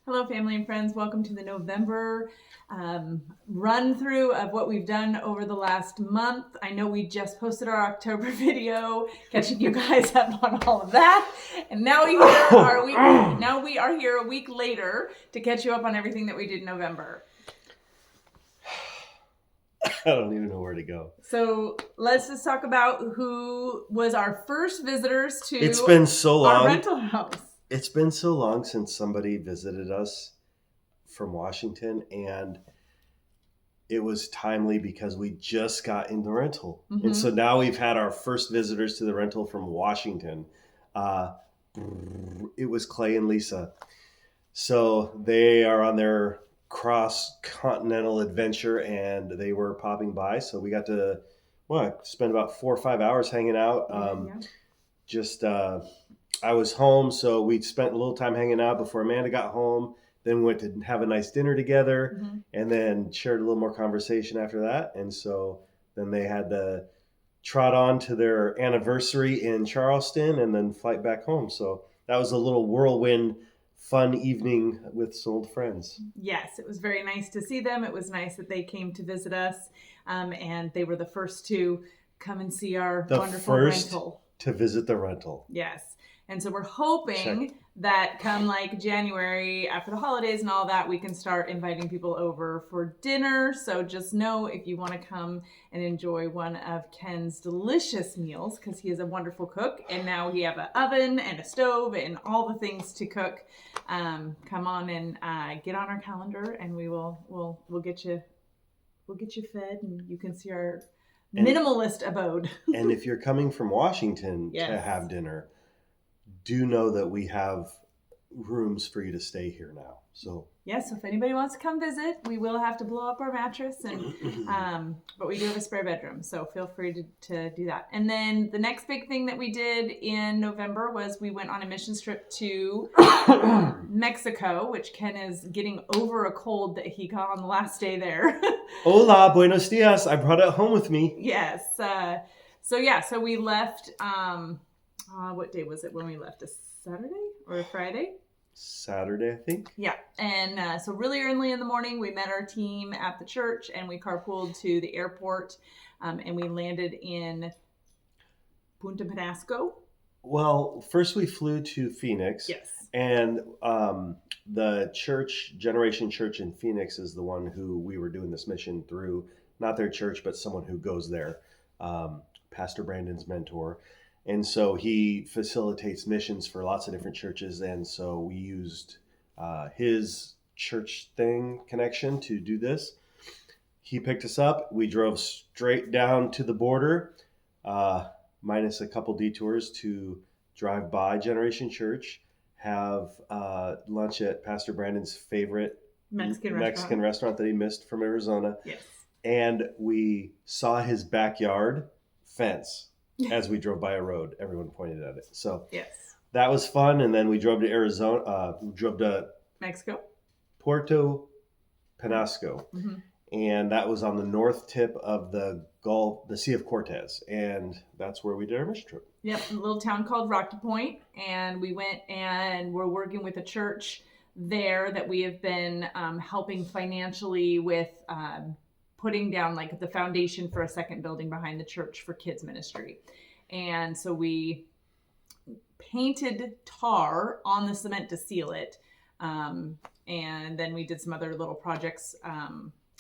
Hello, family and friends. Welcome to the November run through of what we've done over the last month. I know we just posted our October video, catching you guys up on all of that, and now we are here a week later to catch you up on everything that we did in November. I don't even know where to go. So let's just talk about who was our first visitors to It's been so long. Our rental house. It's been so long since somebody visited us from Washington, and it was timely because we just got in the rental. Mm-hmm. And so now we've had our first visitors to the rental from Washington. It was Clay and Lisa. So they are on their cross-continental adventure, and they were popping by. So we got to spend about 4 or 5 hours hanging out. I was home, so we spent a little time hanging out before Amanda got home. Then we went to have a nice dinner together, and then shared a little more conversation after that. And so then they had to trot on to their anniversary in Charleston and then flight back home. So that was a little whirlwind, fun evening with some old friends. Yes, it was very nice to see them. It was nice that they came to visit us, and they were the first to come and see our wonderful rental. To visit the rental. Yes. And so we're hoping that come like January, after the holidays and all that, we can start inviting people over for dinner. So just know if you want to come and enjoy one of Ken's delicious meals, because he is a wonderful cook, and now we have an oven and a stove and all the things to cook. Come on and get on our calendar, and we'll get you fed, and you can see our minimalist abode. And if you're coming from Washington to have dinner, do know that we have rooms for you to stay here now. So if anybody wants to come visit, we will have to blow up our mattress, and but we do have a spare bedroom, so feel free to do that. And then the next big thing that we did in November was we went on a mission trip to Mexico, which Ken is getting over a cold that he got on the last day there. Hola, buenos dias. I brought it home with me. Yes. So we left. What day was it when we left? A Saturday or a Friday? Saturday, I think. Yeah. And so really early in the morning, we met our team at the church, and we carpooled to the airport, and we landed in Punta Penasco. Well, first we flew to Phoenix. Yes. And the church, Generation Church in Phoenix, is the one who we were doing this mission through. Not their church, but someone who goes there. Pastor Brandon's mentor. And so he facilitates missions for lots of different churches. And so we used his church connection to do this. He picked us up. We drove straight down to the border, minus a couple detours, to drive by Generation Church, have lunch at Pastor Brandon's favorite Mexican restaurant that he missed from Arizona. Yes. And we saw his backyard fence. As we drove by a road, everyone pointed at it. So that was fun. And then we drove to Arizona. We drove to Mexico, Puerto Penasco, and that was on the north tip of the Sea of Cortez, and that's where we did our mission trip. Yep, a little town called Rocky Point, and we went and we're working with a church there that we have been helping financially with. Putting down like the foundation for a second building behind the church for kids ministry. And so we painted tar on the cement to seal it. And then we did some other little projects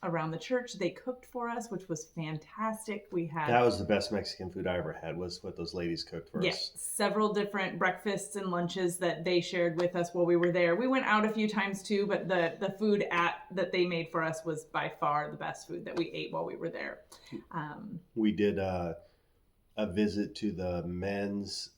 around the church. They cooked for us, which was fantastic. That was the best Mexican food I ever had, was what those ladies cooked for us. Several different breakfasts and lunches that they shared with us while we were there. We went out a few times too, but the food that they made for us was by far the best food that we ate while we were there. We did a visit to the men's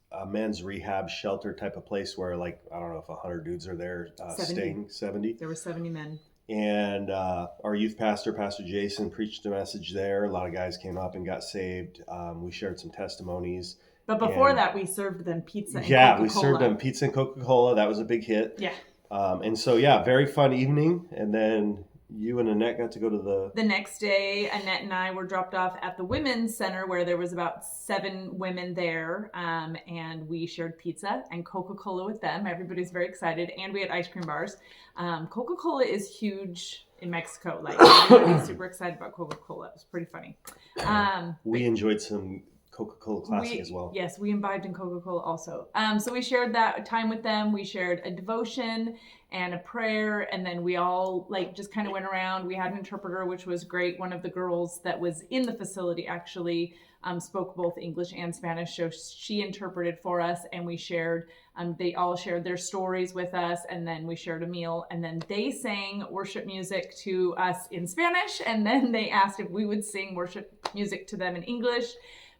rehab shelter type of place where, like, I don't know if 100 dudes are there staying. 70. There were 70 men. And our youth pastor, Pastor Jason, preached a message there. A lot of guys came up and got saved. We shared some testimonies. But before that, we served them pizza and Coca-Cola. Yeah, we served them pizza and Coca-Cola. That was a big hit. Yeah. And so, very fun evening. And then, You and Annette got to go to The next day, Annette and I were dropped off at the Women's Center where there was about 7 women there, and we shared pizza and Coca-Cola with them. Everybody's very excited, and we had ice cream bars. Coca-Cola is huge in Mexico. Like, everybody's super excited about Coca-Cola. It was pretty funny. we enjoyed some Coca-Cola Classic as well. Yes, we imbibed in Coca-Cola also. So we shared that time with them. We shared a devotion and a prayer, and then we all like just kind of went around. We had an interpreter, which was great. One of the girls that was in the facility actually spoke both English and Spanish, so she interpreted for us, and we shared. They all shared their stories with us, and then we shared a meal, and then they sang worship music to us in Spanish, and then they asked if we would sing worship music to them in English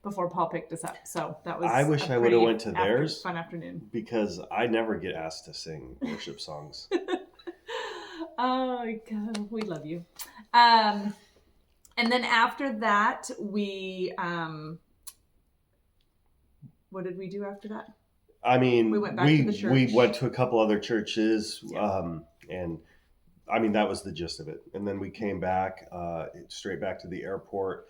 before Paul picked us up. So that was I wish I would have went to theirs. Fun afternoon. Because I never get asked to sing worship songs. Oh God, we love you. And then after that, we what did we do after that? I mean, we went back to the church. We went to a couple other churches, Yeah. and I mean that was the gist of it. And then we came back straight back to the airport.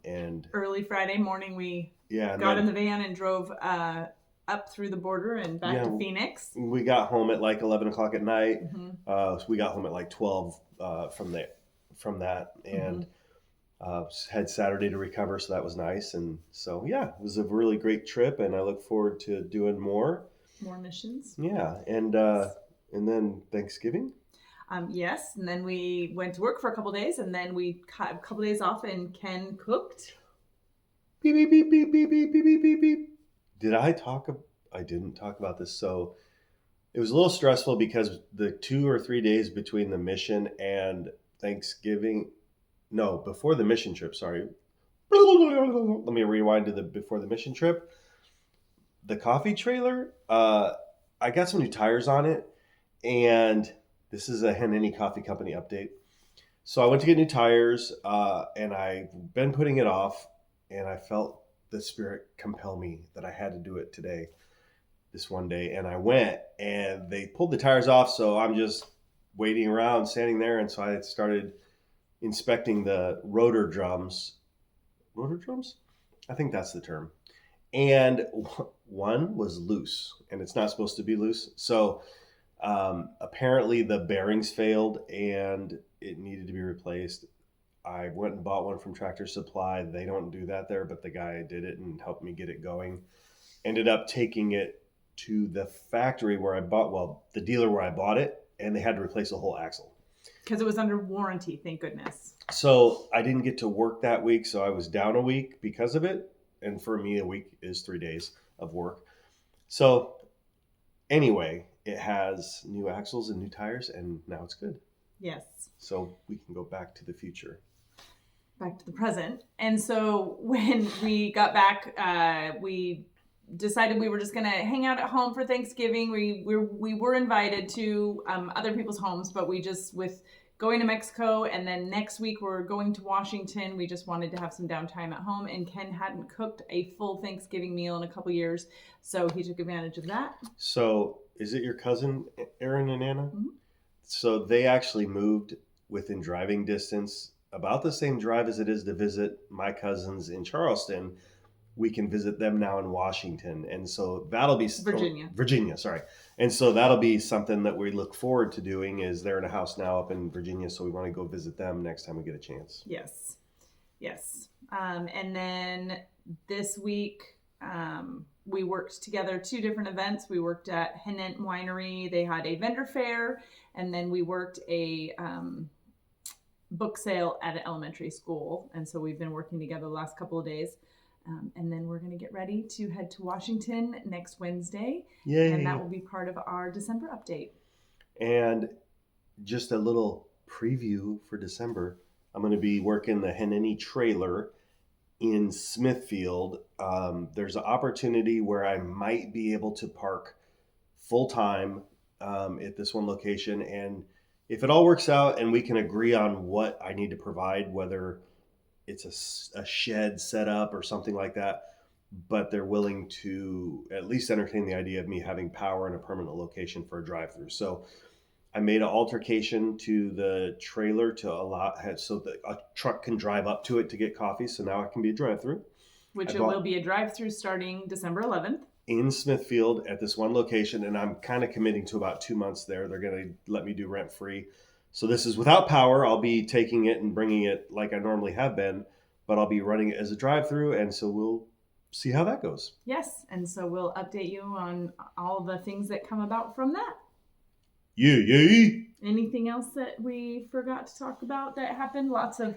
And early Friday morning, we got in the van and drove up through the border and back to Phoenix. We got home at like 11 o'clock at night. Mm-hmm. So we got home at like 12 from that, and had Saturday to recover, so that was nice. And so it was a really great trip, and I look forward to doing more missions. Yeah, and then Thanksgiving. Yes, and then we went to work for a couple days, and then we got a couple days off, and Ken cooked. Beep, beep, beep, beep, beep, beep, beep, beep, beep. I didn't talk about this. So it was a little stressful because the 2 or 3 days between the mission and Thanksgiving, before the mission trip, sorry. Let me rewind to before the mission trip. The coffee trailer, I got some new tires on it, and this is a Henany Coffee Company update. So I went to get new tires, and I've been putting it off, and I felt the Spirit compel me that I had to do it today, this one day. And I went, and they pulled the tires off, so I'm just waiting around, standing there. And so I started inspecting the rotor drums. Rotor drums? I think that's the term. And one was loose, and it's not supposed to be loose. So apparently the bearings failed and it needed to be replaced. I went and bought one from Tractor Supply. They don't do that there, but the guy did it and helped me get it going. Ended up taking it to the factory where the dealer where I bought it, and they had to replace the whole axle. Because it was under warranty, thank goodness. So I didn't get to work that week, so I was down a week because of it. And for me, a week is 3 days of work. So anyway, it has new axles and new tires, and now it's good. Yes. So we can go back to the future. Back to the present. And so when we got back, we decided we were just going to hang out at home for Thanksgiving. We were invited to other people's homes, but we just, with going to Mexico, and then next week we're going to Washington, we just wanted to have some downtime at home, and Ken hadn't cooked a full Thanksgiving meal in a couple years, so he took advantage of that. So is it your cousin, Aaron and Anna? Mm-hmm. So they actually moved within driving distance, about the same drive as it is to visit my cousins in Charleston. We can visit them now in Washington. And so that'll be Virginia, sorry. And so that'll be something that we look forward to doing. Is they're in a house now up in Virginia, so we want to go visit them next time we get a chance. Yes. And then this week we worked together 2 different events. We worked at Henant Winery. They had a vendor fair, and then we worked a book sale at an elementary school. And so we've been working together the last couple of days. And then we're going to get ready to head to Washington next Wednesday. Yay. And that will be part of our December update. And just a little preview for December. I'm going to be working the Henany trailer in Smithfield. There's an opportunity where I might be able to park full time at this one location. And if it all works out and we can agree on what I need to provide, whether it's a shed set up or something like that, but they're willing to at least entertain the idea of me having power in a permanent location for a drive-through. So I made an altercation to the trailer to allow so that a truck can drive up to it to get coffee. So now it can be a drive-through. Which it will be a drive-through starting December 11th. In Smithfield at this one location, and I'm kind of committing to about 2 months there. They're going to let me do rent-free. So this is without power. I'll be taking it and bringing it like I normally have been, but I'll be running it as a drive-through, and so we'll see how that goes. Yes, and so we'll update you on all the things that come about from that. Yeah. Anything else that we forgot to talk about that happened? Lots of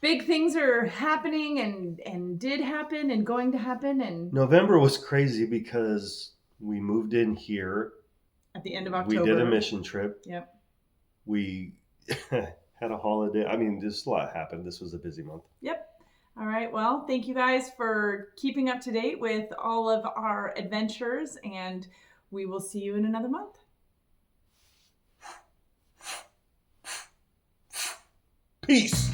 big things are happening and did happen and going to happen. And November was crazy because we moved in here at the end of October. We did a mission trip. Yep. We had a holiday. I mean, just a lot happened. This was a busy month. Yep. All right. Well, thank you guys for keeping up to date with all of our adventures, and we will see you in another month. Peace.